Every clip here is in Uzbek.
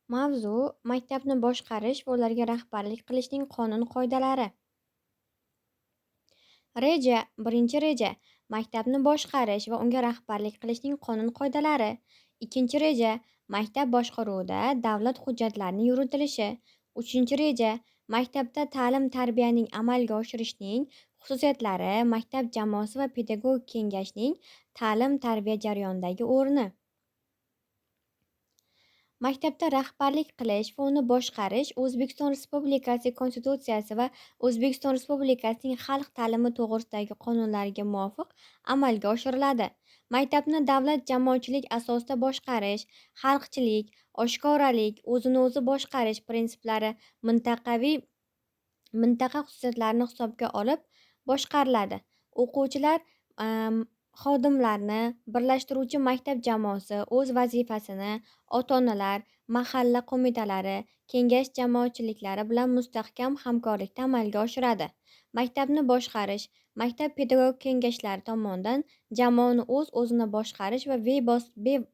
Mavzu: maktabni boshqarish va ularga rahbarlik qilishning qonun-qoidalari. Birinchi reja: maktabni boshqarish va unga rahbarlik qilishning qonun-qoidalari. Ikkinchi reja: maktab boshqaruvida davlat hujjatlarining yuritilishi. Uchinchi reja: maktabda ta'lim-tarbiyaning amalga oshirishning xususiyatlari, maktab jamoasi va pedagogik kengashning ta'lim-tarbiya jarayonidagi o'rni. Maktabda rahbarlik qilish va uni boshqarish O'zbekiston Respublikasi Konstitutsiyasi va O'zbekiston Respublikasining xalq ta'limi to'g'risidagi qonunlariga muvofiq amalga oshiriladi. Maktabni davlat jamoatchilik asosida boshqarish, xalqchilik, oshkoralik, o'zini o'zi boshqarish prinsiplari mintaqaviy mintaqa xususiyatlarini hisobga olib boshqariladi. O'quvchilar, am, xodimlarni birlashtiruvchi maktab jamoasi o'z vazifasini ota-onalar, mahalla qo'mitalari, kengash jamoatchiliklari bilan mustahkam hamkorlikda amalga oshiradi. Maktabni boshqarish maktab pedagogik kengashlari tomonidan jamoani o'z-o'zini boshqarish va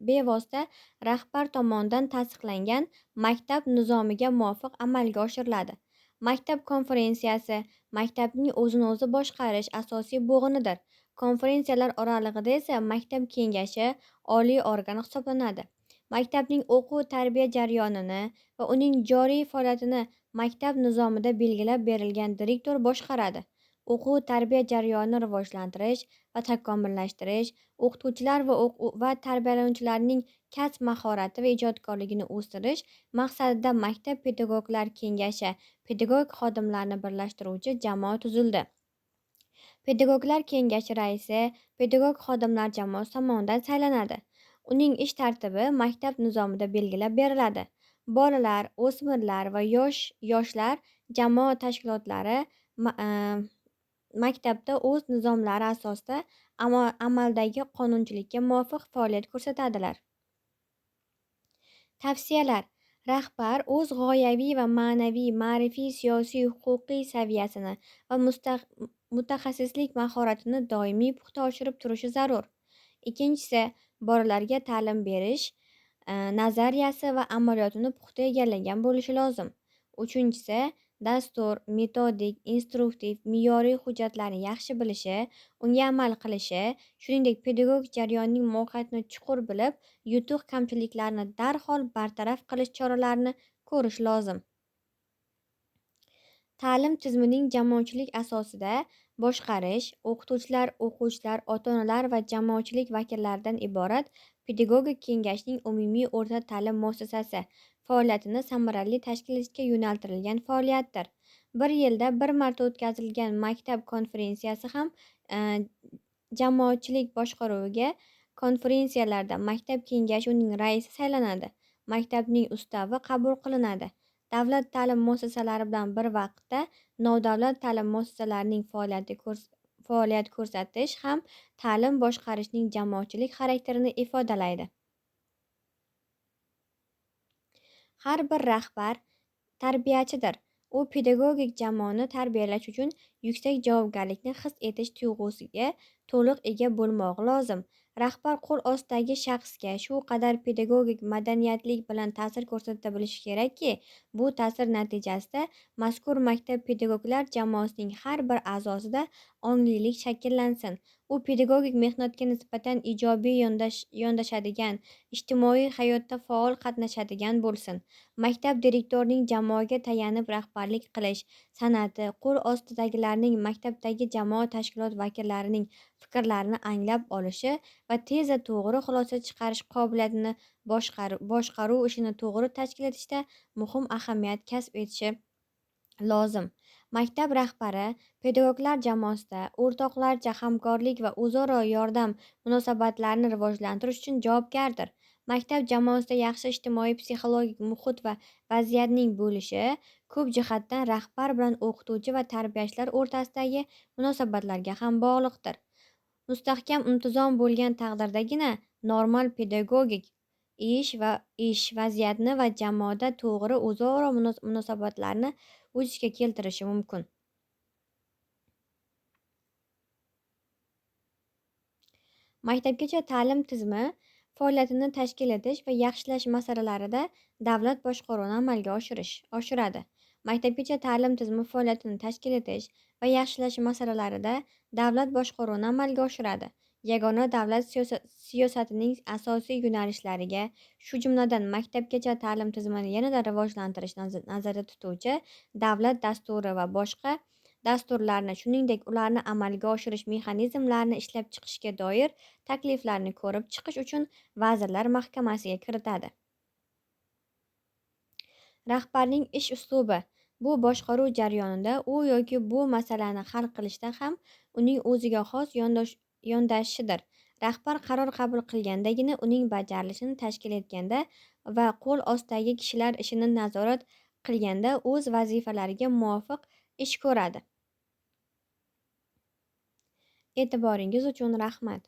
bevosita rahbar tomonidan tasdiqlangan maktab nizomiga muvofiq amalga oshiriladi. Maktab konferensiyasi maktabning o'zini o'zi boshqarish asosiy bo'g'inidir. Konferensiyalar oralig'ida esa maktab kengashi oliy organ hisoblanadi. Maktabning o'quv-tarbiya jarayonini va uning joriy faoliyatini maktab nizomida belgilab berilgan direktor boshqaradi. O'quv-tarbiya jarayonini rivojlantirish va takomillashtirish, o'qituvchilar va tarbiyalanuvchilarning kasb mahorati va ijodkorligini o'stirish maqsadida maktab pedagoglar kengashi pedagogik xodimlarni birlashtiruvchi jamoa tuzildi. Pedagoglar kengashi raisi pedagog xodimlar jamoasi tomonidan saylanadi. Uning ish tartibi maktab nizomida belgilab beriladi. Bolalar, o'smirlar va yoshlar jamoa tashkilotlari ma- a, maktabda o'z nizomlari asosida amaldagi qonunchilikka muvofiq faoliyat ko'rsatadilar. Tavsiyalar: rahbar o'z g'oyaviy va ma'naviy, ma'rifiy, siyosiy, huquqiy saviyasini va mutaxassislik mahoratini doimiy puxta oshirib turishi zarur. Ikkinchisi, bolalarga ta'lim berish nazariyasi va amaliyotini puxta egallagan bo'lishi lozim. Uchinchisi, dastur, metodik, instruktiv, me'yoriy hujjatlarni yaxshi bilishi, unga amal qilishi, shuningdek pedagogik jarayonning mohiyatini chuqur bilib, yutuq kamchiliklarni darhol bartaraf qilish choralarini ko'rish lozim. Ta'lim tizimining jamoatchilik asosida boshqarish o'qituvchilar, o'quvchilar, ota-onalar va jamoatchilik vakillaridan iborat pedagogik kengashning umumiy o'rta ta'lim muassasasi faoliyatini samarali tashkil etishga yo'naltirilgan faoliyatdir. Bir yilda bir marta o'tkazilgan maktab konferensiyasi ham e, jamoatchilik boshqaruviga konferensiyalarda maktab kengashi uning raisi saylanadi. Maktabning ustavi qabul qilinadi. Davlat ta'lim muassasalari bilan bir vaqtda nodavlat ta'lim muassasalarining faoliyat ko'rsatish ham ta'lim boshqarishning jamoatchilik xarakterini ifodalaydi. Har bir rahbar tarbiyachidir. U pedagogik jamoani tarbiyalash uchun yuksak javobgarlikni his etish tuyg'usiga to'liq ega bo'lmog'i lozim. Rahbar qo'l ostidagi shaxsga shu qadar pedagogik madaniyatlik bilan ta'sir ko'rsata bilishi kerakki, bu ta'sir natijasida mazkur maktab pedagoglar jamoasining har bir a'zosida onglilik shakllansin. U pedagogik mehnatga nisbatan ijobiy yondashadigan, ijtimoiy hayotda faol qatnashadigan bo'lsin. Maktab direktorining jamoaga tayanib rahbarlik qilish san'ati, qo'l ostidagilarning maktabdagi jamoa tashkilot vakillarining fikrlarini anglab olishi va tezda to'g'ri xulosa chiqarish qobiliyatini boshqaruv ishini to'g'ri tashkil etishda muhim ahamiyat kasb etishi lozim. Maktab rahbari pedagoglar jamoasida o'rtoqlarcha hamkorlik va o'zaro yordam munosabatlarini rivojlantirish uchun javobgardir. Maktab jamoasida yaxshi ijtimoiy-psixologik muhit va vaziyatning bo'lishi ko'p jihatdan rahbar bilan o'qituvchi va tarbiyachilar o'rtasidagi munosabatlarga ham bog'liqdir. Mustahkam intizom bo'lgan taqdirdagina normal pedagogik ish vaziyatni va jamoada to'g'ri o'zaro munosabatlarni vujudga keltirishi mumkin. Maktabgacha ta'lim tizimi faoliyatini tashkil etish va yaxshilash masalalarida davlat boshqaruvini amalga oshiradi. Maktabgacha ta'lim tizimi faoliyatini tashkil etish va yaxshilash masalalarida davlat boshqaruvini amalga oshiradi. Yagona davlat siyosatining asosiy yo'nalishlariga, shu jumladan maktabgacha ta'lim tizimini yanada rivojlantirish nazarda tutuvchi davlat dasturi va boshqa dasturlarni, shuningdek ularni amalga oshirish mexanizmlarini ishlab chiqishga doir takliflarni ko'rib chiqish uchun Vazirlar Mahkamasiga kiritadi. Rahbarning ish uslubi bu boshqaruv jarayonida u yoki bu masalani hal qilishda ham uning o'ziga xos yondashishidir. Rahbar qaror qabul qilgandagina uning bajarilishini tashkil etganda va qo'l ostidagi kishilar ishini nazorat qilganda o'z vazifalariga muvofiq ish ko'radi. E'tiboringiz uchun rahmat.